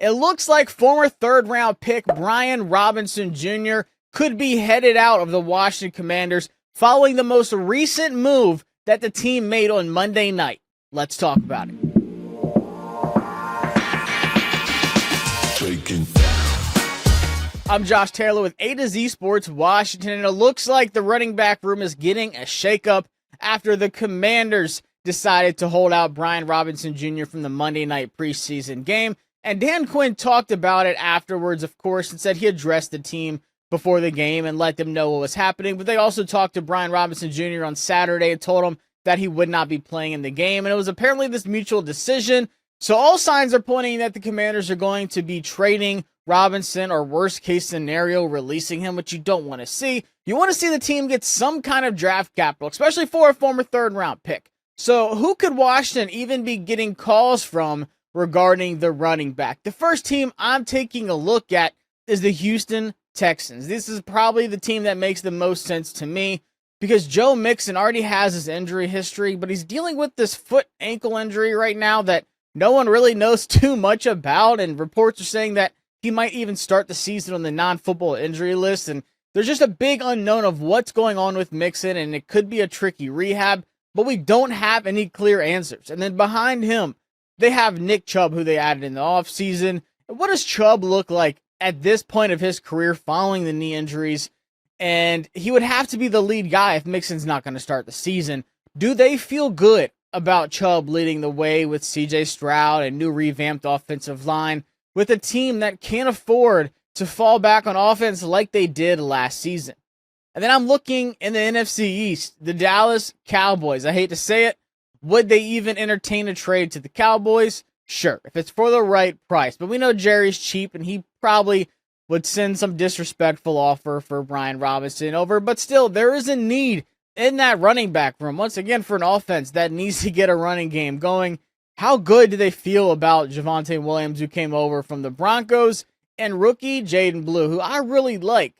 It looks like former third round pick Brian Robinson Jr. could be headed out of the Washington Commanders following the most recent move that the team made on Monday night. Let's talk about it. I'm Josh Taylor with A to Z Sports Washington, and it looks like the running back room is getting a shakeup after the Commanders decided to hold out Brian Robinson Jr. from the Monday night preseason game. And Dan Quinn talked about it afterwards, of course, and said he addressed the team before the game and let them know what was happening. But they also talked to Brian Robinson Jr. on Saturday and told him that he would not be playing in the game. And it was apparently this mutual decision. So all signs are pointing that the Commanders are going to be trading Robinson, or worst case scenario, releasing him, which you don't want to see. You want to see the team get some kind of draft capital, especially for a former third round pick. So who could Washington even be getting calls from regarding the running back? The first team I'm taking a look at is the Houston Texans. This is probably the team that makes the most sense to me because Joe Mixon already has his injury history, but he's dealing with this foot ankle injury right now that no one really knows too much about, and reports are saying that he might even start the season on the non-football injury list, and there's just a big unknown of what's going on with Mixon, and it could be a tricky rehab, but we don't have any clear answers. And then behind him, they have Nick Chubb, who they added in the offseason. What does Chubb look like at this point of his career following the knee injuries? And he would have to be the lead guy if Mixon's not going to start the season. Do they feel good about Chubb leading the way with C.J. Stroud and new revamped offensive line with a team that can't afford to fall back on offense like they did last season? And then I'm looking in the NFC East, the Dallas Cowboys. I hate to say it. Would they even entertain a trade to the Cowboys? Sure, if it's for the right price. But we know Jerry's cheap, and he probably would send some disrespectful offer for Brian Robinson over. But still, there is a need in that running back room, once again, for an offense that needs to get a running game going. How good do they feel about Javonte Williams, who came over from the Broncos, and rookie Jayden Blue, who I really like?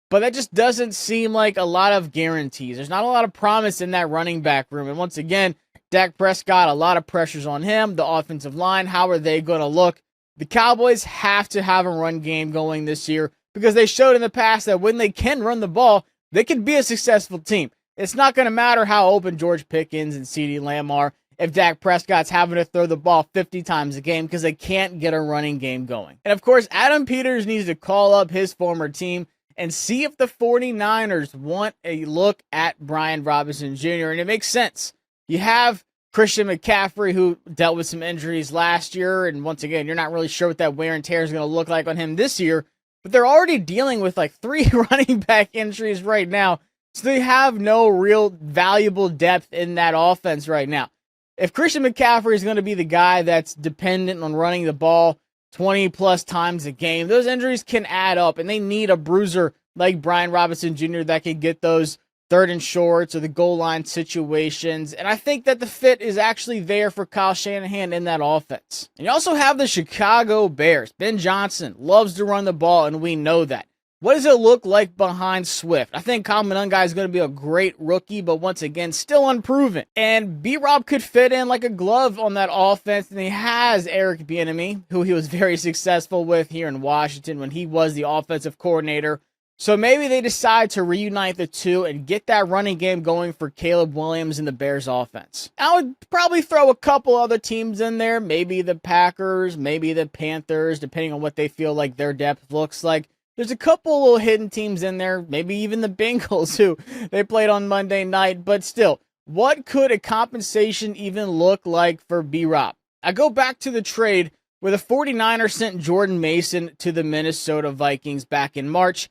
But that just doesn't seem like a lot of guarantees. There's not a lot of promise in that running back room. And once again, Dak Prescott, a lot of pressures on him. The offensive line, how are they going to look? The Cowboys have to have a run game going this year because they showed in the past that when they can run the ball, they can be a successful team. It's not going to matter how open George Pickens and CeeDee Lamb are if Dak Prescott's having to throw the ball 50 times a game because they can't get a running game going. And of course, Adam Peters needs to call up his former team and see if the 49ers want a look at Brian Robinson Jr. And it makes sense. You have Christian McCaffrey, who dealt with some injuries last year, and once again, you're not really sure what that wear and tear is going to look like on him this year, but they're already dealing with like 3 running back injuries right now, so they have no real valuable depth in that offense right now. If Christian McCaffrey is going to be the guy that's dependent on running the ball 20-plus times a game, those injuries can add up, and they need a bruiser like Brian Robinson Jr. that can get those third and shorts or the goal line situations. And I think that the fit is actually there for Kyle Shanahan in that offense. And you also have the Chicago Bears. Ben Johnson loves to run the ball, and we know that. What does it look like behind Swift? I think Kyle Monangai is going to be a great rookie, but once again, still unproven. And B-Rob could fit in like a glove on that offense, and he has Eric Bieniemy, who he was very successful with here in Washington when he was the offensive coordinator. So maybe they decide to reunite the two and get that running game going for Caleb Williams in the Bears offense. I would probably throw a couple other teams in there, maybe the Packers, maybe the Panthers, depending on what they feel like their depth looks like. There's a couple little hidden teams in there, maybe even the Bengals, who they played on Monday night. But still, what could a compensation even look like for B-Rob? I go back to the trade where the 49ers sent Jordan Mason to the Minnesota Vikings back in March.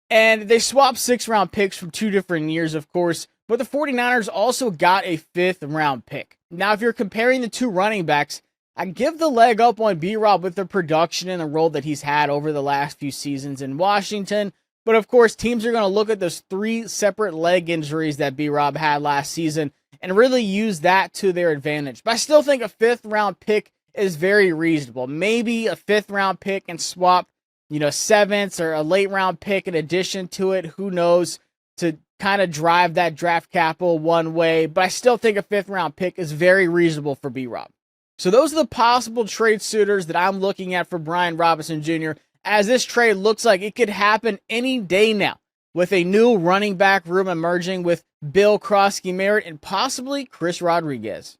And they swapped 6-round picks from 2 different years, of course, but the 49ers also got a 5th-round pick. Now, if you're comparing the 2 running backs, I give the leg up on B-Rob with the production and the role that he's had over the last few seasons in Washington. But, of course, teams are going to look at those 3 separate leg injuries that B-Rob had last season and really use that to their advantage. But I still think a 5th-round pick is very reasonable. Maybe a 5th-round pick and swap 7th or a late round pick in addition to it, who knows, to kind of drive that draft capital one way. But I still think a 5th round pick is very reasonable for B-Rob. So those are the possible trade suitors that I'm looking at for Brian Robinson Jr., as this trade looks like it could happen any day now, with a new running back room emerging with Bill Krosky Merritt and possibly Chris Rodriguez.